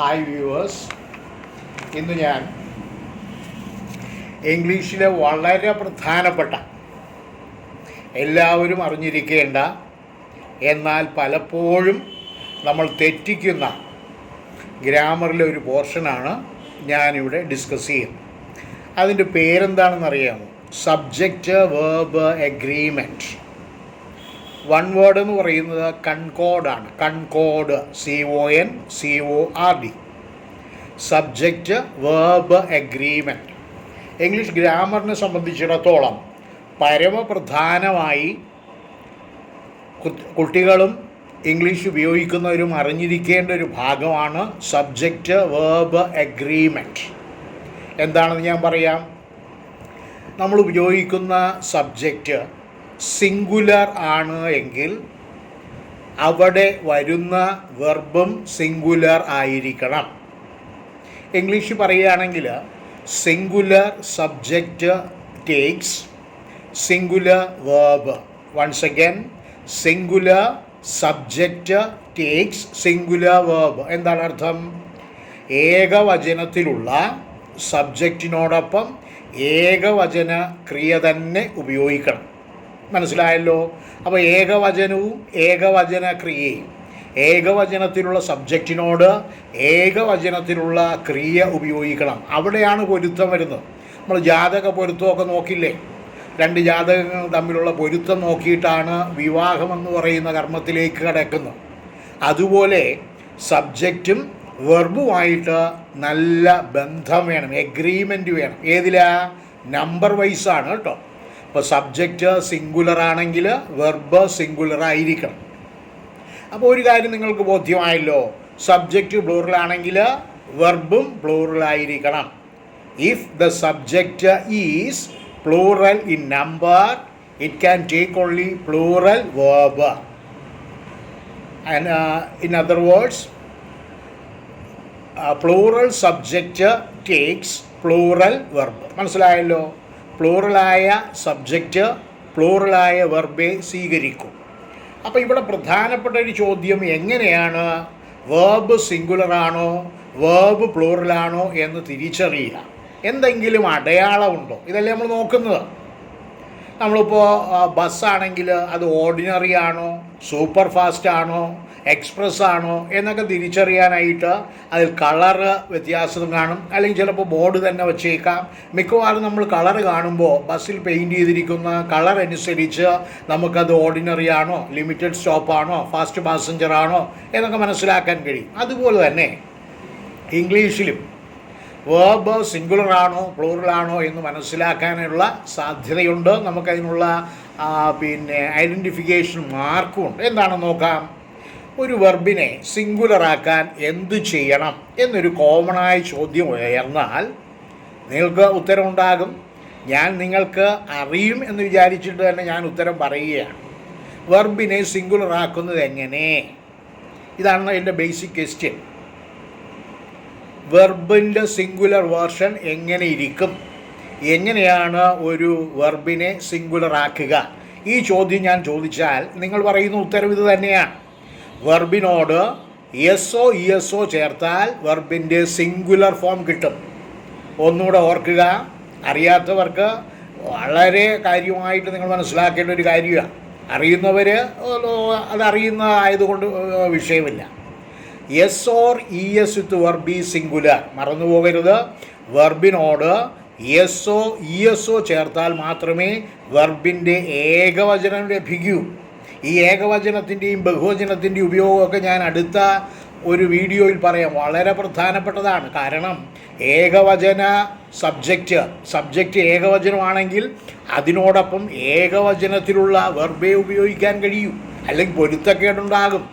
Hi viewers, ഇന്ന് ഞാൻ ഇംഗ്ലീഷിലെ വളരെ പ്രധാനപ്പെട്ട എല്ലാവരും അറിഞ്ഞിരിക്കേണ്ട എന്നാൽ പലപ്പോഴും നമ്മൾ തെറ്റിക്കുന്ന ഗ്രാമറിലെ ഒരു പോർഷനാണ് ഞാനിവിടെ ഡിസ്കസ് ചെയ്യുന്നത്. അതിൻ്റെ പേരെന്താണെന്നറിയാമോ? Subject verb agreement. One word എന്ന് പറയുന്നത് കൺകോർഡാണ്. Concord, CONCORD. Subject verb agreement. English ഗ്രാമറിനെ സംബന്ധിച്ചിടത്തോളം പരമപ്രധാനമായി കുട്ടികളും ഇംഗ്ലീഷ് ഉപയോഗിക്കുന്നവരും അറിഞ്ഞിരിക്കേണ്ട ഒരു ഭാഗമാണ് സബ്ജക്റ്റ് വേർബ് എഗ്രീമെൻറ്റ്. എന്താണെന്ന് ഞാൻ പറയാം. നമ്മൾ ഉപയോഗിക്കുന്ന സബ്ജക്റ്റ് സിംഗുലർ ആണ് എങ്കിൽ അവിടെ വരുന്ന വെർബും സിംഗുലർ ആയിരിക്കണം. ഇംഗ്ലീഷ് പറയുകയാണെങ്കിൽ singular subject takes singular verb. Once again, singular subject takes singular verb. എന്താണ് അർത്ഥം? ഏകവചനത്തിലുള്ള സബ്ജക്റ്റിനോടൊപ്പം ഏകവചന ക്രിയ തന്നെ ഉപയോഗിക്കണം. മനസ്സിലായല്ലോ? അപ്പോൾ ഏകവചനവും ഏകവചന ക്രിയയും, ഏകവചനത്തിലുള്ള സബ്ജക്റ്റിനോട് ഏകവചനത്തിലുള്ള ക്രിയ ഉപയോഗിക്കണം. അവിടെയാണ് പൊരുത്തം വരുന്നത്. നമ്മൾ ജാതക പൊരുത്തമൊക്കെ നോക്കില്ലേ? രണ്ട് ജാതകങ്ങൾ തമ്മിലുള്ള പൊരുത്തം നോക്കിയിട്ടാണ് വിവാഹമെന്ന് പറയുന്ന കർമ്മത്തിലേക്ക് കടക്കുന്നത്. അതുപോലെ സബ്ജക്റ്റും വെർബുമായിട്ട് നല്ല ബന്ധം വേണം, എഗ്രീമെൻറ്റ് വേണം. ഏതിലാ? നമ്പർ വൈസാണ് കേട്ടോ. അപ്പോൾ സബ്ജക്റ്റ് സിംഗുലർ ആണെങ്കിൽ വെർബ് സിംഗുലർ ആയിരിക്കണം. അപ്പോൾ ഒരു കാര്യം നിങ്ങൾക്ക് ബോധ്യമായല്ലോ, സബ്ജക്റ്റ് പ്ലൂറൽ ആണെങ്കിൽ വെർബും പ്ലൂറൽ ആയിരിക്കണം. If the subject is plural in number, it can take only plural verb. And in other words, plural subject takes plural verb. മനസ്സിലായല്ലോ? പ്ലൂറലായ സബ്ജക്റ്റ് പ്ലൂറലായ വെർബെ സ്വീകരിക്കും. അപ്പോൾ ഇവിടെ പ്രധാനപ്പെട്ട ഒരു ചോദ്യം, എങ്ങനെയാണ് വേർബ് സിംഗുലറാണോ വേർബ് പ്ലൂറലാണോ എന്ന് തിരിച്ചറിയുക? എന്തെങ്കിലും അടയാളമുണ്ടോ? ഇതല്ലേ നമ്മൾ നോക്കുന്നത്. നമ്മളിപ്പോൾ ബസ്സാണെങ്കിൽ അത് ഓർഡിനറി ആണോ സൂപ്പർ ഫാസ്റ്റ് ആണോ എക്സ്പ്രസ് ആണോ എന്നൊക്കെ തിരിച്ചറിയാനായിട്ട് അതിൽ കളറ് വ്യത്യാസം കാണും, അല്ലെങ്കിൽ ചിലപ്പോൾ ബോർഡ് തന്നെ വച്ചേക്കാം. മിക്കവാറും നമ്മൾ കളർ കാണുമ്പോൾ ബസ്സിൽ പെയിൻറ്റ് ചെയ്തിരിക്കുന്ന കളർ അനുസരിച്ച് നമുക്കത് ഓർഡിനറി ആണോ ലിമിറ്റഡ് സ്റ്റോപ്പാണോ ഫാസ്റ്റ് പാസഞ്ചർ ആണോ എന്നൊക്കെ മനസ്സിലാക്കാൻ കഴിയും. അതുപോലെ തന്നെ ഇംഗ്ലീഷിലും വേർബ് സിംഗുലർ ആണോ പ്ലൂറൽ ആണോ എന്ന് മനസ്സിലാക്കാനുള്ള സാധ്യതയുണ്ട്. നമുക്കതിനുള്ള ഐഡൻറ്റിഫിക്കേഷൻ മാർക്കുമുണ്ട്. എന്താണെന്ന് നോക്കാം. ഒരു വെർബിനെ സിംഗുലറാക്കാൻ എന്ത് ചെയ്യണം എന്നൊരു കോമണായ ചോദ്യം ഉയർന്നാൽ നിങ്ങൾക്ക് ഉത്തരമുണ്ടാകും. ഞാൻ നിങ്ങൾക്ക് അറിയും എന്ന് വിചാരിച്ചിട്ട് തന്നെ ഞാൻ ഉത്തരം പറയുകയാണ്. വെർബിനെ സിംഗുലറാക്കുന്നത് എങ്ങനെ? ഇതാണ് എൻ്റെ ബേസിക് ക്വസ്റ്റ്യൻ. വെർബിൻ്റെ സിംഗുലർ വേർഷൻ എങ്ങനെ ഇരിക്കും? എങ്ങനെയാണ് ഒരു വെർബിനെ സിംഗുലറാക്കുക? ഈ ചോദ്യം ഞാൻ ചോദിച്ചാൽ നിങ്ങൾ പറയുന്ന ഉത്തരം ഇത് തന്നെയാണ്. വെർബിനോട് എസ്ഒ ഇഎസ്ഒ ചേർത്താൽ വെർബിൻ്റെ സിംഗുലർ ഫോം കിട്ടും. ഒന്നുകൂടെ ഓർക്കുക, അറിയാത്തവർക്ക് വളരെ കാര്യമായിട്ട് നിങ്ങൾ മനസ്സിലാക്കേണ്ട ഒരു കാര്യമാണ്. അറിയുന്നവർ അതറിയുന്നതായതുകൊണ്ട് വിഷയമില്ല. S or E S with verb ഈ സിംഗുലർ. മറന്നു പോകരുത്. വെർബിനോട് എസ്ഒ ഇഎസ്ഒ ചേർത്താൽ മാത്രമേ വെർബിൻ്റെ ഏകവചനം ലഭിക്കൂ. ഈ ഏകവചനത്തിൻ്റെയും ബഹുവചനത്തിൻ്റെയും ഉപയോഗമൊക്കെ ഞാൻ അടുത്ത ഒരു വീഡിയോയിൽ പറയാം. വളരെ പ്രധാനപ്പെട്ടതാണ്. കാരണം ഏകവചന സബ്ജക്റ്റ് ഏകവചനമാണെങ്കിൽ അതിനോടൊപ്പം ഏകവചനത്തിലുള്ള വെർബേ ഉപയോഗിക്കാൻ കഴിയൂ, അല്ലെങ്കിൽ പൊരുത്തക്കേടുണ്ടാകും.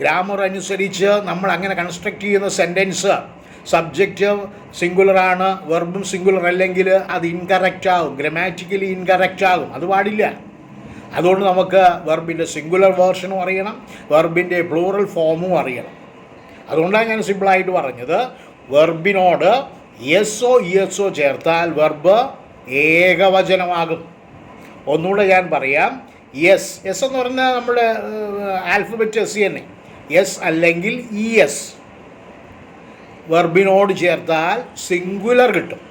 ഗ്രാമർ അനുസരിച്ച് നമ്മൾ അങ്ങനെ കൺസ്ട്രക്റ്റ് ചെയ്യുന്ന സെൻറ്റൻസ് സബ്ജക്റ്റ് സിംഗുലറാണ് വെർബും സിംഗുലർ അല്ലെങ്കിൽ അത് ഇൻകറക്റ്റ് ആകും, ഗ്രാമാറ്റിക്കലി ഇൻകറക്റ്റ് ആകും. അത് പാടില്ല. അതുകൊണ്ട് നമുക്ക് വെർബിൻ്റെ സിംഗുലർ വേർഷനും അറിയണം, വെർബിൻ്റെ പ്ലൂറൽ ഫോമും അറിയണം. അതുകൊണ്ടാണ് ഞാൻ സിമ്പിളായിട്ട് പറഞ്ഞത്, വെർബിനോട് എസ്ഒ ഇഎസ്ഒ ചേർത്താൽ വെർബ് ഏകവചനമാകും. ഒന്നുകൂടെ ഞാൻ പറയാം. എസ് എന്ന് പറഞ്ഞാൽ നമ്മുടെ ആൽഫബറ്റ് എസ് തന്നെ. എസ് അല്ലെങ്കിൽ ഇ എസ് വെർബിനോട് ചേർത്താൽ സിംഗുലർ കിട്ടും.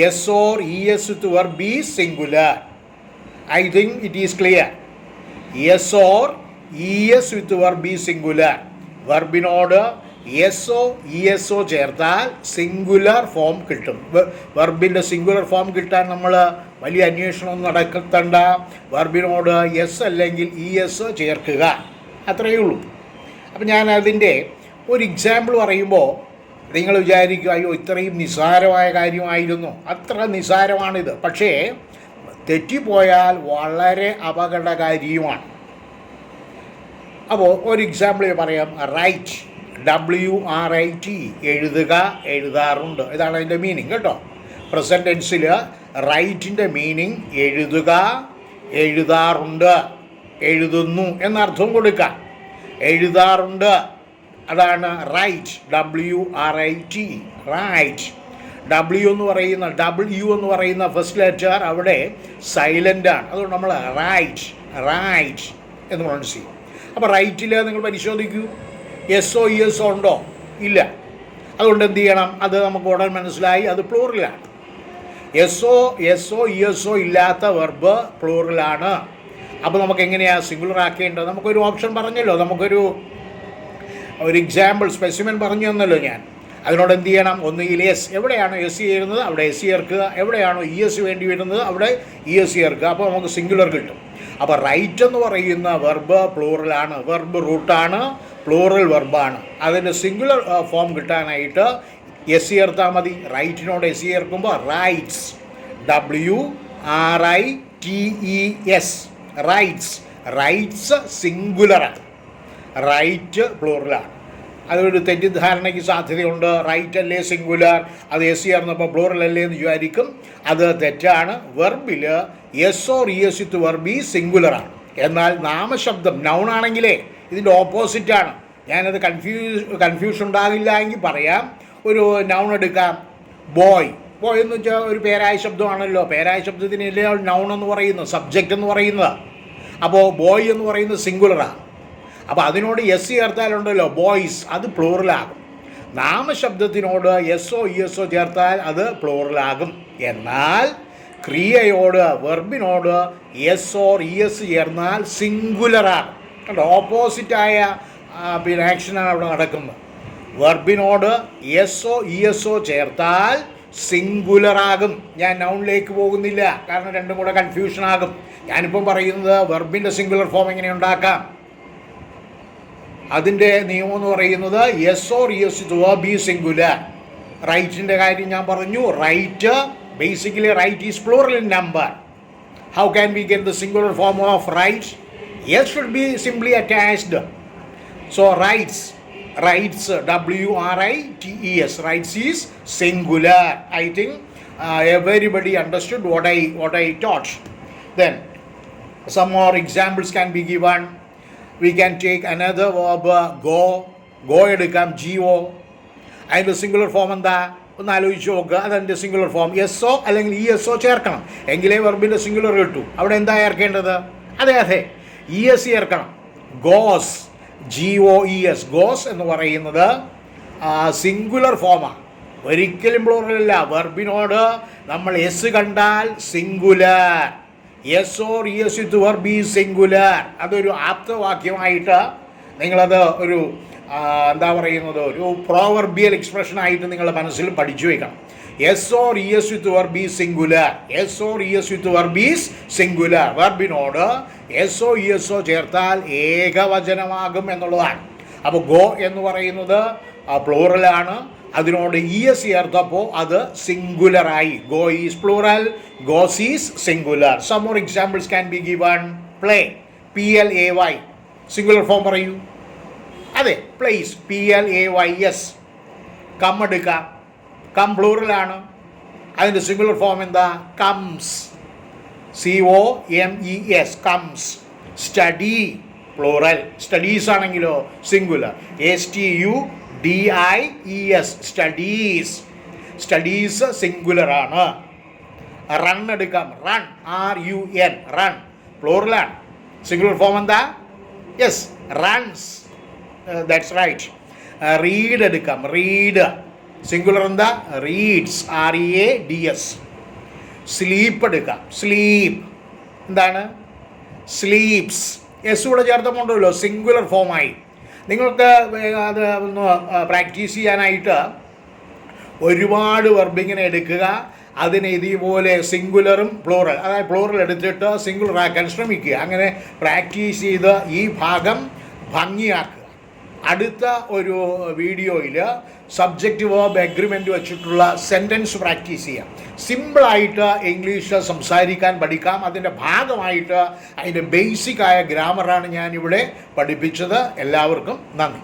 S or E S with verb is singular. I think it is clear. S or E S with verb is singular. വെർബിനോട് S or E S or ചേർത്താൽ singular form കിട്ടും. വെർബിൻ്റെ singular form കിട്ടാൻ നമ്മൾ വലിയ അന്വേഷണമൊന്നും നടത്തണ്ട. വെർബിനോട് എസ് അല്ലെങ്കിൽ ഇ എസ് ചേർക്കുക, അത്രയേ ഉള്ളൂ. അപ്പം ഞാൻ അതിൻ്റെ ഒരു എക്സാമ്പിൾ പറയുമ്പോൾ നിങ്ങൾ വിചാരിക്കും, അയ്യോ ഇത്രയും നിസ്സാരമായ കാര്യമായിരുന്നു. അത്ര നിസ്സാരമാണിത്, പക്ഷേ തെറ്റിപ്പോയാൽ വളരെ അപകടകാരിയുമാണ്. അപ്പോൾ ഒരു എക്സാമ്പിൾ പറയാം. റൈറ്റ്, WRIT, എഴുതുക, എഴുതാറുണ്ട്. ഇതാണ് അതിൻ്റെ മീനിങ് കേട്ടോ. പ്രസൻറ്റ് ടെൻസിൽ റൈറ്റിൻ്റെ മീനിങ് എഴുതുക, എഴുതാറുണ്ട്, എഴുതുന്നു എന്നർത്ഥം കൊടുക്കുക. എഴുതാറുണ്ട്, അതാണ് റൈറ്റ്, WRIT, റൈറ്റ്. W എന്ന് പറയുന്ന ഫസ്റ്റ് ലെറ്റർ അവിടെ സൈലൻ്റാണ്. അതുകൊണ്ട് നമ്മൾ റൈറ്റ് എന്ന് പ്രൊണൗൺസ് ചെയ്യും. അപ്പോൾ റൈറ്റിൽ നിങ്ങൾ പരിശോധിക്കൂ, S or E S or ഉണ്ടോ? ഇല്ല. അതുകൊണ്ട് എന്ത് ചെയ്യണം? അത് നമുക്ക് ഉടൻ മനസ്സിലായി, അത് പ്ലൂറലാണ്. S or E S or ഇല്ലാത്ത വെർബ് പ്ലൂറലാണ്. അപ്പോൾ നമുക്ക് എങ്ങനെയാണ് സിംഗുലർ ആക്കേണ്ടത്? നമുക്കൊരു ഓപ്ഷൻ പറഞ്ഞല്ലോ, നമുക്കൊരു എക്സാമ്പിൾ സ്പെസിമെൻ പറഞ്ഞു തന്നല്ലോ ഞാൻ. അതിനോട് എന്ത് ചെയ്യണം? ഒന്നുകിൽ എസ്, എവിടെയാണോ എസ് ചേരുന്നത് അവിടെ എസ് ചേർക്കുക, എവിടെയാണോ ഇ എസ് വേണ്ടി വരുന്നത് അവിടെ ഇ എസ് ചേർക്കുക. അപ്പോൾ നമുക്ക് സിംഗുലർ കിട്ടും. അപ്പോൾ റൈറ്റ് എന്ന് പറയുന്ന വെർബ് പ്ലൂറലാണ്, വെർബ് റൂട്ടാണ്, പ്ലൂറൽ വെർബാണ്. അതിൻ്റെ സിംഗുലർ ഫോം കിട്ടാനായിട്ട് എസ് ചേർത്താൽ മതി. റൈറ്റിനോട് എസ് ചേർക്കുമ്പോൾ റൈറ്റ്സ്, WRITES, റൈറ്റ്സ് സിംഗുലറാണ്, റൈറ്റ് പ്ലൂറലാണ്. അതൊരു തെറ്റിദ്ധാരണയ്ക്ക് സാധ്യതയുണ്ട്. റൈറ്റ് അല്ലേ സിംഗുലർ, അത് എസ് ചേർന്നപ്പോൾ പ്ലൂറൽ അല്ലേ എന്ന് വിചാരിക്കും. അത് തെറ്റാണ്. വെർബിൽ S or E S with verb ഈ സിംഗുലറാണ്. എന്നാൽ നാമശബ്ദം നൗൺ ആണെങ്കിലേ ഇതിൻ്റെ ഓപ്പോസിറ്റാണ്. ഞാനത് കൺഫ്യൂഷൻ ഉണ്ടാകില്ല എങ്കിൽ പറയാം. ഒരു നൗൺ എടുക്കാം, ബോയ് എന്ന് വെച്ചാൽ ഒരു പേരായ ശബ്ദമാണല്ലോ. പേരായ ശബ്ദത്തിനല്ലേ നൗൺ എന്ന് പറയുന്നത്, സബ്ജക്റ്റ് എന്ന് പറയുന്നത്. അപ്പോൾ ബോയ് എന്ന് പറയുന്നത് സിംഗുലറാണ്. അപ്പോൾ അതിനോട് എസ് ചേർത്താലുണ്ടല്ലോ ബോയ്സ്, അത് പ്ലൂറലാകും. നാമശബ്ദത്തിനോട് S or E S or ചേർത്താൽ അത് പ്ലൂറലാകും. എന്നാൽ ക്രിയയോട് വെർബിനോട് എസ് ഓർ ഇ എസ് ചേർന്നാൽ സിംഗുലറാണ്. കണ്ടോ, ഓപ്പോസിറ്റായ ആക്ഷനാണ് അവിടെ നടക്കുന്നത്. വെർബിനോട് S or E S or ചേർത്താൽ സിംഗുലറാകും. ഞാൻ നൗണിലേക്ക് പോകുന്നില്ല, കാരണം രണ്ടും കൂടെ കൺഫ്യൂഷനാകും. ഞാനിപ്പം പറയുന്നത് വെർബിൻ്റെ സിംഗുലർ ഫോം എങ്ങനെ ഉണ്ടാക്കാം. അതിൻ്റെ നിയമം എന്ന് പറയുന്നത് S or E S to be singular. റൈറ്റിൻ്റെ കാര്യം ഞാൻ പറഞ്ഞു. Right, basically right is plural in number. How can we get the singular form of right? S should be simply attached. So rights, WRITES, rights is singular. I think everybody understood what I taught. Then some more examples can be given. We can take another verb, go എടുക്കാം, GO. അതിൻ്റെ singular form എന്താ? ഒന്ന് ആലോചിച്ച് നോക്കുക. അതെൻ്റെ singular form S O അല്ലെങ്കിൽ E S O ചേർക്കണം, എങ്കിലേ വെർബിൻ്റെ സിംഗുലർ കിട്ടൂ. അവിടെ എന്താ ചേർക്കേണ്ടത്? അതെ ഇ എസ് ചേർക്കണം. ഗോസ്, GOES, ഗോസ് എന്ന് പറയുന്നത് സിംഗുലർ ഫോമാണ്, ഒരിക്കലും പ്ലൂറലല്ല. വെർബിനോട് നമ്മൾ എസ് കണ്ടാൽ singular, S or E S with verb is singular. അതൊരു ആപ്തവാക്യമായിട്ട് നിങ്ങളത് ഒരു എന്താ പറയുന്നത്, ഒരു പ്രോവർബിയൽ എക്സ്പ്രഷനായിട്ട് നിങ്ങളുടെ മനസ്സിൽ പഠിച്ചു വയ്ക്കണം. S or E S with verb is singular, S or E S with verb is singular. വെർബിനോട് S or E S or ചേർത്താൽ ഏകവചനമാകും എന്നുള്ളതാണ്. അപ്പോൾ ഗോ എന്ന് പറയുന്നത് പ്ലൂറലാണ്, അതിനോട് ഇ എസ് ചേർത്തപ്പോൾ അത് സിംഗുലറായി. Go is plural, goes is singular. Some more examples can be given. Play, PLAY, singular form പറയൂ. അതെ, പ്ലേസ്, PLAYS. കം എടുക്കാം, കം പ്ലൂറലാണ്, അതിൻ്റെ സിംഗുലർ ഫോം എന്താ? Comes, COMES, comes. Study plural, studies ആണെങ്കിലോ സിംഗുലർ, STUDIES, സ്റ്റഡീസ്. സ്റ്റഡീസ് സിംഗുലറാണ്. Run എടുക്കാം, run, RUN, run പ്ലൂറലാണ്, സിംഗുലർ ഫോം എന്താ? Yes, runs. That's right. Read എടുക്കാം, റീഡ്. സിംഗുലർ എന്താ? Reads, READS. സ്ലീപ്പ് എടുക്കാം, സ്ലീപ്പ്. എന്താണ്? സ്ലീപ്സ്. എസ് കൂടെ ചേർത്തുകൊണ്ടല്ലോ സിംഗുലർ ഫോമായി. നിങ്ങൾക്ക് അത് ഒന്ന് പ്രാക്ടീസ് ചെയ്യാനായിട്ട് ഒരുപാട് വെർബിങ്ങനെ എടുക്കുക, അതിനെ ഇതേപോലെ സിംഗുലറും പ്ലൂറൽ, അതായത് പ്ലൂറൽ എടുത്തിട്ട് സിംഗുലർ ആക്കാൻ ശ്രമിക്കുക. അങ്ങനെ പ്രാക്ടീസ് ചെയ്ത് ഈ ഭാഗം ഭംഗിയാക്കുക. അടുത്ത ഒരു വീഡിയോയിൽ സബ്ജക്റ്റ് വേർബ് എഗ്രിമെൻ്റ് വെച്ചിട്ടുള്ള സെൻറ്റൻസ് പ്രാക്ടീസ് ചെയ്യാം. സിമ്പിളായിട്ട് ഇംഗ്ലീഷ് സംസാരിക്കാൻ പഠിക്കാം. അതിൻ്റെ ഭാഗമായിട്ട് അതിൻ്റെ ബേസിക്കായ ഗ്രാമറാണ് ഞാനിവിടെ പഠിപ്പിച്ചത്. എല്ലാവർക്കും നന്ദി.